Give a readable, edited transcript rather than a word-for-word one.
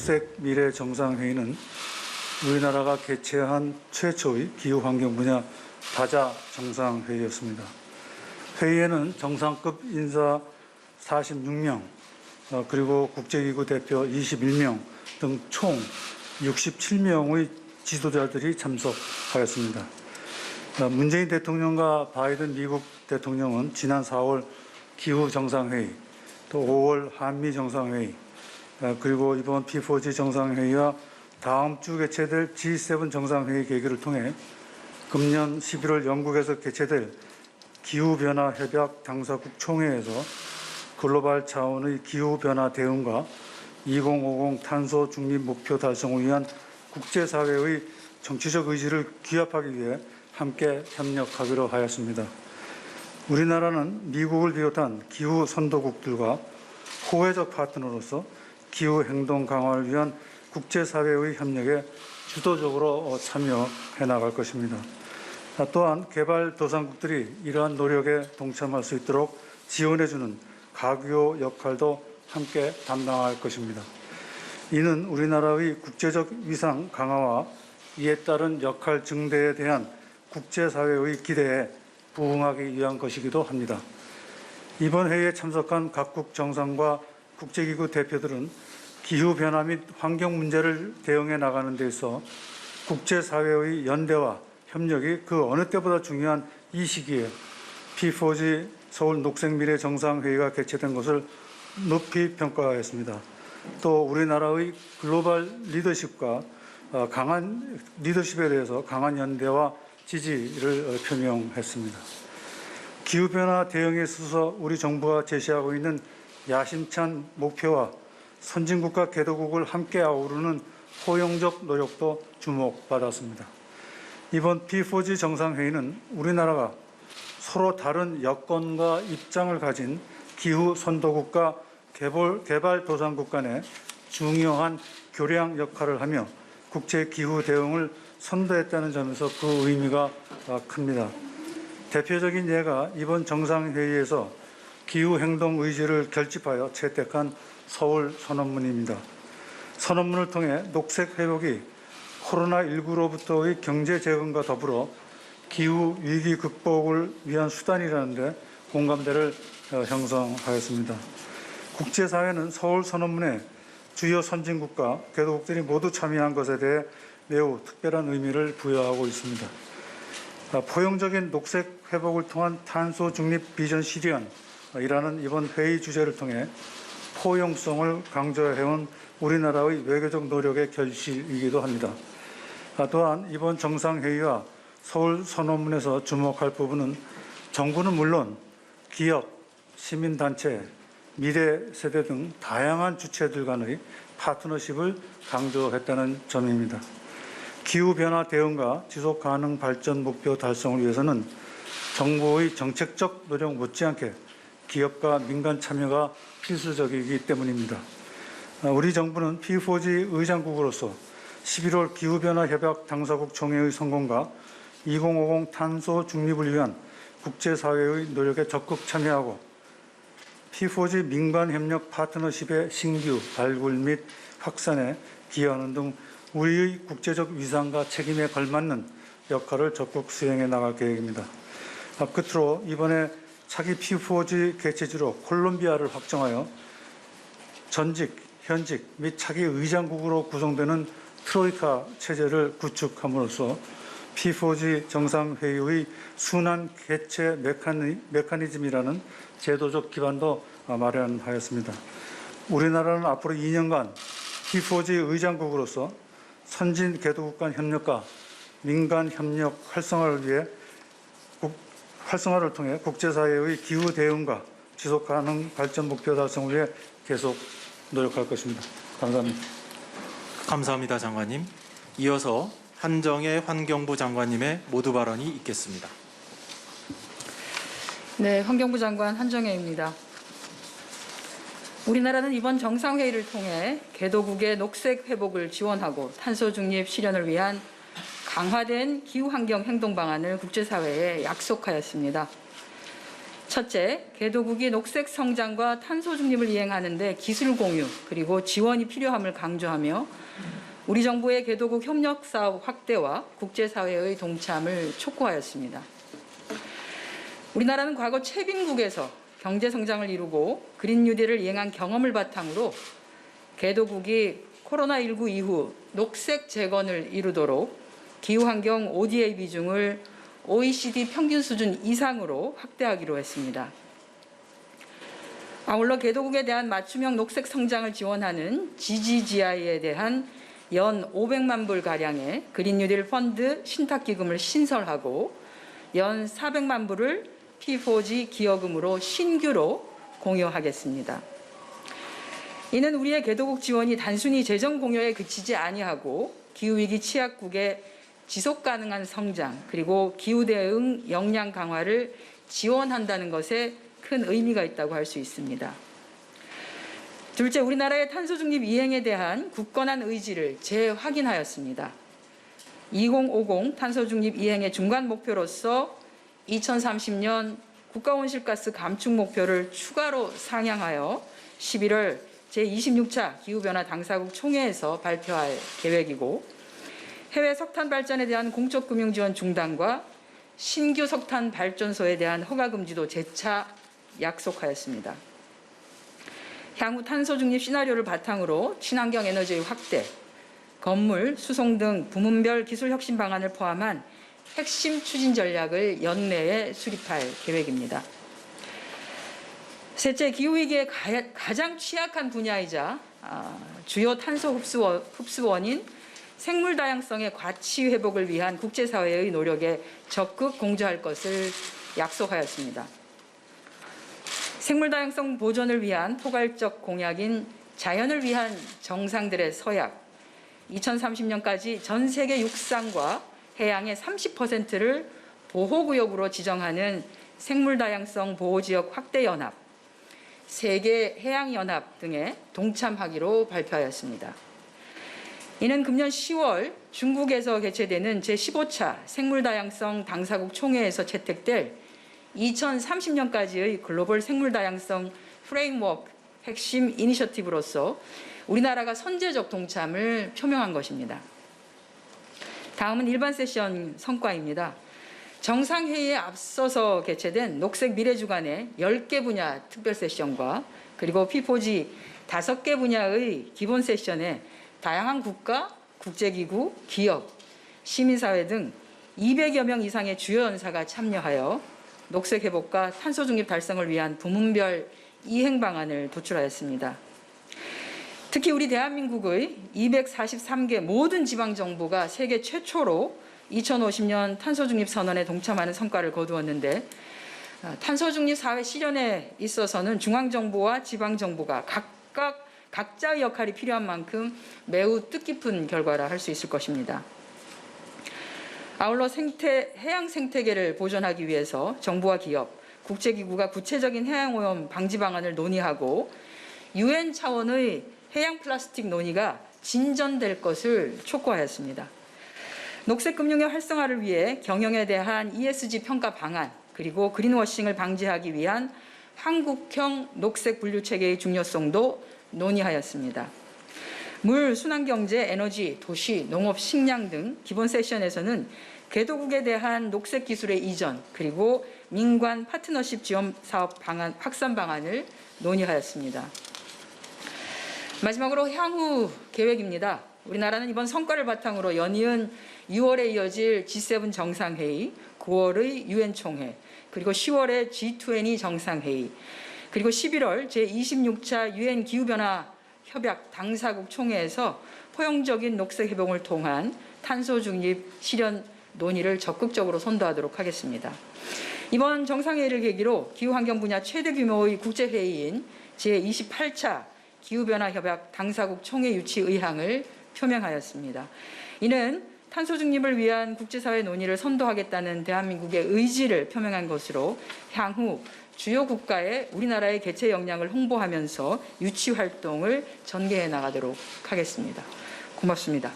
녹색 미래 정상회의는 우리나라가 개최한 최초의 기후환경 분야 다자 정상회의였습니다. 회의에는 정상급 인사 46명, 그리고 국제기구 대표 21명 등 총 67명의 지도자들이 참석하였습니다. 문재인 대통령과 바이든 미국 대통령은 지난 4월 기후 정상회의, 또 5월 한미 정상회의, 그리고 이번 P4G 정상회의와 다음 주 개최될 G7 정상회의 계기를 통해 금년 11월 영국에서 개최될 기후변화 협약 당사국 총회에서 글로벌 차원의 기후변화 대응과 2050 탄소 중립 목표 달성을 위한 국제사회의 정치적 의지를 규합하기 위해 함께 협력하기로 하였습니다. 우리나라는 미국을 비롯한 기후 선도국들과 호혜적 파트너로서 기후 행동 강화를 위한 국제사회의 협력에 주도적으로 참여해 나갈 것입니다. 또한 개발도상국들이 이러한 노력에 동참할 수 있도록 지원해주는 가교 역할도 함께 담당할 것입니다. 이는 우리나라의 국제적 위상 강화와 이에 따른 역할 증대에 대한 국제사회의 기대에 부응하기 위한 것이기도 합니다. 이번 회의에 참석한 각국 정상과 국제기구 대표들은 기후변화 및 환경 문제를 대응해 나가는 데 있어 국제사회의 연대와 협력이 그 어느 때보다 중요한 이 시기에 P4G 서울 녹색미래 정상회의가 개최된 것을 높이 평가하였습니다. 또 우리나라의 글로벌 리더십과 강한 리더십에 대해서 강한 연대와 지지를 표명했습니다. 기후변화 대응에 있어서 우리 정부가 제시하고 있는 야심찬 목표와 선진국과 개도국을 함께 아우르는 포용적 노력도 주목받았습니다. 이번 P4G 정상회의는 우리나라가 서로 다른 여건과 입장을 가진 기후 선도국과 개발도상국 간의 중요한 교량 역할을 하며 국제 기후 대응을 선도했다는 점에서 그 의미가 큽니다. 대표적인 예가 이번 정상회의에서 기후행동 의지를 결집하여 채택한 서울 선언문입니다. 선언문을 통해 녹색 회복이 코로나19로부터의 경제 재건과 더불어 기후 위기 극복을 위한 수단이라는 데 공감대를 형성하였습니다. 국제사회는 서울 선언문에 주요 선진국과 개도국들이 모두 참여한 것에 대해 매우 특별한 의미를 부여하고 있습니다. 포용적인 녹색 회복을 통한 탄소 중립 비전 실현이라는 이번 회의 주제를 통해 포용성을 강조해온 우리나라의 외교적 노력의 결실이기도 합니다. 또한 이번 정상회의와 서울 선언문에서 주목할 부분은 정부는 물론 기업, 시민단체, 미래 세대 등 다양한 주체들 간의 파트너십을 강조했다는 점입니다. 기후변화 대응과 지속가능 발전 목표 달성을 위해서는 정부의 정책적 노력 못지않게 기업과 민간 참여가 필수적이기 때문입니다. 우리 정부는 P4G 의장국으로서 11월 기후변화 협약 당사국 총회의 성공과 2050 탄소 중립을 위한 국제사회의 노력에 적극 참여하고 P4G 민간협력 파트너십의 신규 발굴 및 확산에 기여하는 등 우리의 국제적 위상과 책임에 걸맞는 역할을 적극 수행해 나갈 계획입니다. 끝으로 이번에 차기 P4G 개최지로 콜롬비아를 확정하여 전직, 현직 및 차기 의장국으로 구성되는 트로이카 체제를 구축함으로써 P4G 정상회의의 순환 개최 메커니즘이라는 제도적 기반도 마련하였습니다. 우리나라는 앞으로 2년간 P4G 의장국으로서 선진 개도국 간 협력과 민간 협력 활성화를 통해 국제사회의 기후 대응과 지속가능 발전 목표 달성을 위해 계속 노력할 것입니다. 감사합니다. 감사합니다, 장관님. 이어서 한정혜 환경부 장관님의 모두 발언이 있겠습니다. 네, 환경부 장관 한정혜입니다. 우리나라는 이번 정상회의를 통해 개도국의 녹색 회복을 지원하고 탄소 중립 실현을 위한 강화된 기후환경 행동 방안을 국제사회에 약속하였습니다. 첫째, 개도국이 녹색 성장과 탄소 중립을 이행하는 데 기술 공유 그리고 지원이 필요함을 강조하며 우리 정부의 개도국 협력 사업 확대와 국제사회의 동참을 촉구하였습니다. 우리나라는 과거 최빈국에서 경제 성장을 이루고 그린 뉴딜을 이행한 경험을 바탕으로 개도국이 코로나19 이후 녹색 재건을 이루도록 기후환경 ODA 비중을 OECD 평균 수준 이상으로 확대하기로 했습니다. 아울러 개도국에 대한 맞춤형 녹색 성장을 지원하는 GGGI에 대한 연 500만 불 가량의 그린 뉴딜 펀드 신탁기금을 신설하고 연 400만 불을 P4G 기여금으로 신규로 공유하겠습니다. 이는 우리의 개도국 지원이 단순히 재정 공여에 그치지 아니하고 기후위기 취약국의 지속 가능한 성장 그리고 기후 대응 역량 강화를 지원한다는 것에 큰 의미가 있다고 할 수 있습니다. 둘째, 우리나라의 탄소 중립 이행에 대한 굳건한 의지를 재확인하였습니다. 2050 탄소 중립 이행의 중간 목표로서 2030년 국가 온실가스 감축 목표를 추가로 상향하여 11월 제26차 기후변화 당사국 총회에서 발표할 계획이고 해외 석탄 발전에 대한 공적 금융 지원 중단과 신규 석탄 발전소에 대한 허가 금지도 재차 약속하였습니다. 향후 탄소 중립 시나리오를 바탕으로 친환경 에너지의 확대, 건물, 수송 등 부문별 기술 혁신 방안을 포함한 핵심 추진 전략을 연내에 수립할 계획입니다. 셋째, 기후위기의 가장 취약한 분야이자 주요 탄소 흡수원인 생물 다양성의 가치 회복을 위한 국제사회의 노력에 적극 공조할 것을 약속하였습니다. 생물 다양성 보존을 위한 포괄적 공약인 자연을 위한 정상들의 서약, 2030년까지 전 세계 육상과 해양의 30%를 보호구역으로 지정하는 생물 다양성 보호지역 확대연합, 세계해양연합 등에 동참하기로 발표하였습니다. 이는 금년 10월 중국에서 개최되는 제15차 생물다양성 당사국 총회에서 채택될 2030년까지의 글로벌 생물다양성 프레임워크 핵심 이니셔티브로서 우리나라가 선제적 동참을 표명한 것입니다. 다음은 일반 세션 성과입니다. 정상회의에 앞서서 개최된 녹색 미래 주간의 10개 분야 특별 세션과 그리고 P4G 5개 분야의 기본 세션에 다양한 국가, 국제기구, 기업, 시민사회 등 200여 명 이상의 주요 연사가 참여하여 녹색 회복과 탄소 중립 달성을 위한 부문별 이행 방안을 도출하였습니다. 특히 우리 대한민국의 243개 모든 지방정부가 세계 최초로 2050년 탄소 중립 선언에 동참하는 성과를 거두었는데 탄소 중립 사회 실현에 있어서는 중앙정부와 지방정부가 각자의 역할이 필요한 만큼 매우 뜻깊은 결과라 할 수 있을 것입니다. 아울러 해양 생태계를 보존하기 위해서 정부와 기업, 국제기구가 구체적인 해양오염 방지 방안을 논의하고 UN 차원의 해양 플라스틱 논의가 진전될 것을 촉구하였습니다. 녹색금융의 활성화를 위해 경영에 대한 ESG 평가 방안 그리고 그린워싱을 방지하기 위한 한국형 녹색 분류체계의 중요성도 논의하였습니다. 물, 순환경제, 에너지, 도시, 농업, 식량 등 기본 세션에서는 개도국에 대한 녹색 기술의 이전 그리고 민관 파트너십 지원 사업 방안 확산 방안을 논의하였습니다. 마지막으로 향후 계획입니다. 우리나라는 이번 성과를 바탕으로 연이은 6월에 이어질 G7 정상회의, 9월의 UN 총회, 그리고 10월의 G20 정상회의, 그리고 11월 제26차 UN 기후변화 협약 당사국 총회에서 포용적인 녹색 회복을 통한 탄소 중립 실현 논의를 적극적으로 선도하도록 하겠습니다. 이번 정상회의를 계기로 기후환경 분야 최대 규모의 국제회의인 제28차 기후변화 협약 당사국 총회 유치 의향을 표명하였습니다. 이는 탄소 중립을 위한 국제사회 논의를 선도하겠다는 대한민국의 의지를 표명한 것으로 향후 주요 국가에 우리나라의 개최 역량을 홍보하면서 유치 활동을 전개해 나가도록 하겠습니다. 고맙습니다.